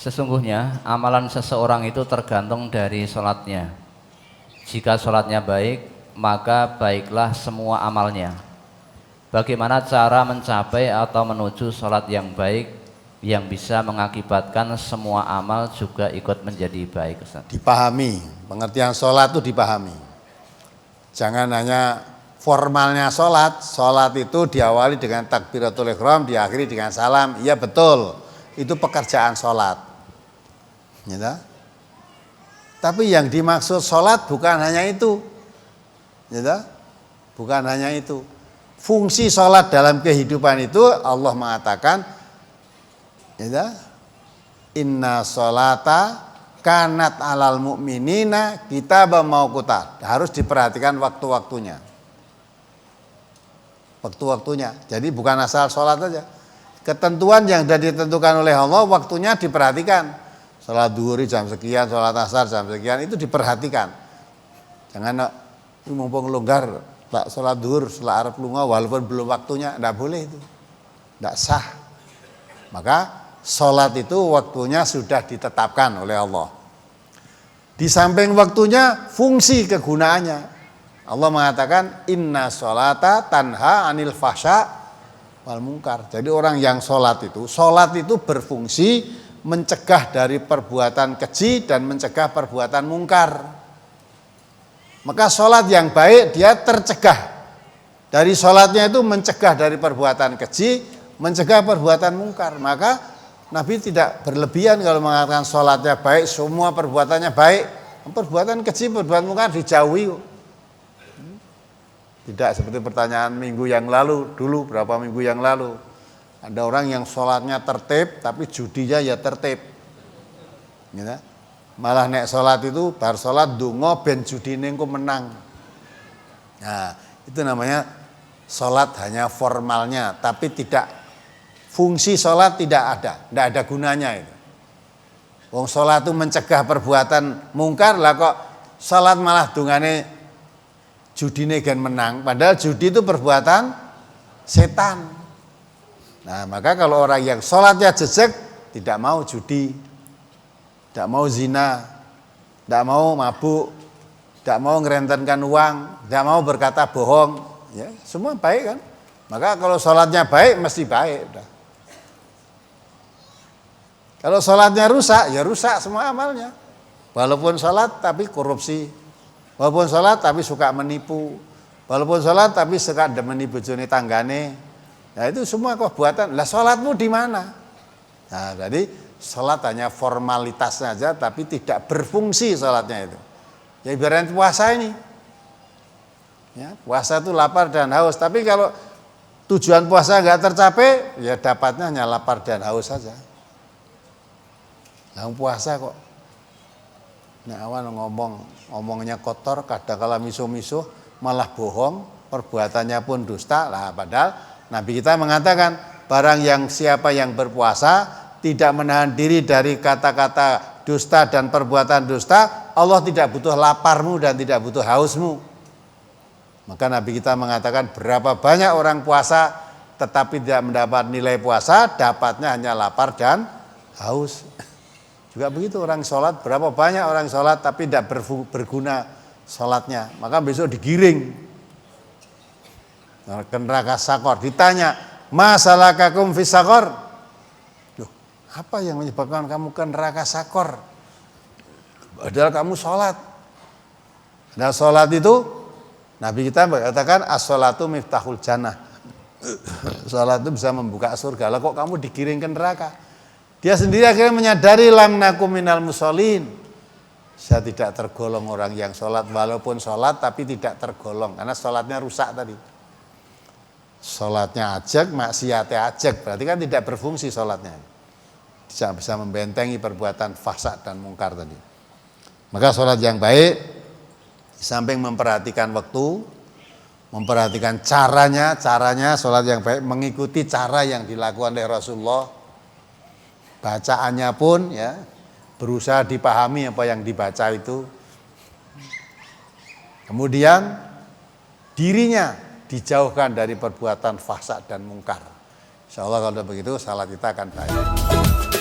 Sesungguhnya amalan seseorang itu tergantung dari sholatnya. Jika sholatnya baik, maka baiklah semua amalnya. Bagaimana cara mencapai atau menuju sholat yang baik yang bisa mengakibatkan semua amal juga ikut menjadi baik, Ustaz? Dipahami, pengertian sholat itu dipahami. Jangan hanya formalnya sholat. Sholat itu diawali dengan takbiratul ihram, diakhiri dengan salam. Iya betul, itu pekerjaan sholat. Gitu. Tapi yang dimaksud sholat bukan hanya itu. Gitu. Bukan hanya itu. Fungsi sholat dalam kehidupan itu Allah mengatakan, gitu, inna sholata kanat alal mu'minina kitaban mauquta. Harus diperhatikan waktu-waktunya. Waktu-waktunya. Jadi bukan asal sholat saja. Ketentuan yang sudah ditentukan oleh Allah, waktunya diperhatikan. Sholat duhur jam sekian, sholat asar jam sekian, itu diperhatikan. Jangan mumpung longgar, tak sholat duhur setelah arep lunga walaupun belum waktunya, tidak boleh itu. Tidak sah. Maka sholat itu waktunya sudah ditetapkan oleh Allah. Di samping waktunya, fungsi kegunaannya. Allah mengatakan inna sholata tanha anil fahsya wal munkar. Jadi orang yang sholat itu berfungsi mencegah dari perbuatan keji dan mencegah perbuatan mungkar. Maka sholat yang baik dia tercegah. Dari sholatnya itu mencegah dari perbuatan keji, mencegah perbuatan mungkar. Maka Nabi tidak berlebihan kalau mengatakan sholatnya baik, semua perbuatannya baik. Perbuatan keji, perbuatan mungkar dijauhi. Tidak seperti pertanyaan minggu yang lalu, berapa minggu yang lalu. Ada orang yang sholatnya tertib, tapi judinya ya tertib. Gitu. Malah nek sholat itu, bar sholat dungo ben judine engko menang. Nah, itu namanya sholat hanya formalnya, tapi tidak, fungsi sholat tidak ada gunanya itu. Wong sholat itu mencegah perbuatan mungkar, lah kok sholat malah dungane judine gen menang. Padahal judi itu perbuatan setan. Nah, maka kalau orang yang sholatnya jejeg, tidak mau judi, tidak mau zina, tidak mau mabuk, tidak mau ngerentenkan uang, tidak mau berkata bohong, ya semua baik kan? Maka kalau sholatnya baik, mesti baik. Udah. Kalau sholatnya rusak, ya rusak semua amalnya. Walaupun sholat tapi korupsi, walaupun sholat tapi suka menipu, walaupun sholat tapi suka demeni bojone tanggane. Nah itu semua perbuatan. Lah sholatmu di mana? Nah jadi sholat hanya formalitasnya saja, tapi tidak berfungsi sholatnya itu. Ya ibaratnya puasa ini. Ya, puasa itu lapar dan haus. Tapi kalau tujuan puasa nggak tercapai, ya dapatnya hanya lapar dan haus saja. Yang puasa kok. Nah awan ngomongnya kotor, kadang-kala misuh-misuh, malah bohong, perbuatannya pun dusta. Lah padahal Nabi kita mengatakan barang yang siapa yang berpuasa tidak menahan diri dari kata-kata dusta dan perbuatan dusta, Allah tidak butuh laparmu dan tidak butuh hausmu. Maka Nabi kita mengatakan berapa banyak orang puasa tetapi tidak mendapat nilai puasa, dapatnya hanya lapar dan haus. Juga begitu orang sholat, berapa banyak orang sholat tapi tidak berguna sholatnya, maka besok digiring ke neraka sakor. Ditanya, masalakakum fis sakor? Loh, apa yang menyebabkan kamu ke neraka sakor? Padahal kamu sholat. Nah sholat itu Nabi kita mengatakan as-sholatu miftahul jannah. Sholat itu bisa membuka surga. Lah kok kamu digiring ke neraka? Dia sendiri akhirnya menyadari lam nakum minal musholin. Saya tidak tergolong orang yang sholat, walaupun sholat tapi tidak tergolong karena sholatnya rusak tadi. Sholatnya ajak, maksiatnya ajak, berarti kan tidak berfungsi sholatnya. Tidak bisa membentengi perbuatan fahsya dan mungkar tadi. Maka sholat yang baik, di samping memperhatikan waktu, memperhatikan caranya sholat yang baik mengikuti cara yang dilakukan oleh Rasulullah. Bacaannya pun ya berusaha dipahami apa yang dibaca itu. Kemudian dirinya dijauhkan dari perbuatan fahsya dan mungkar. Insyaallah kalau begitu salat kita akan baik.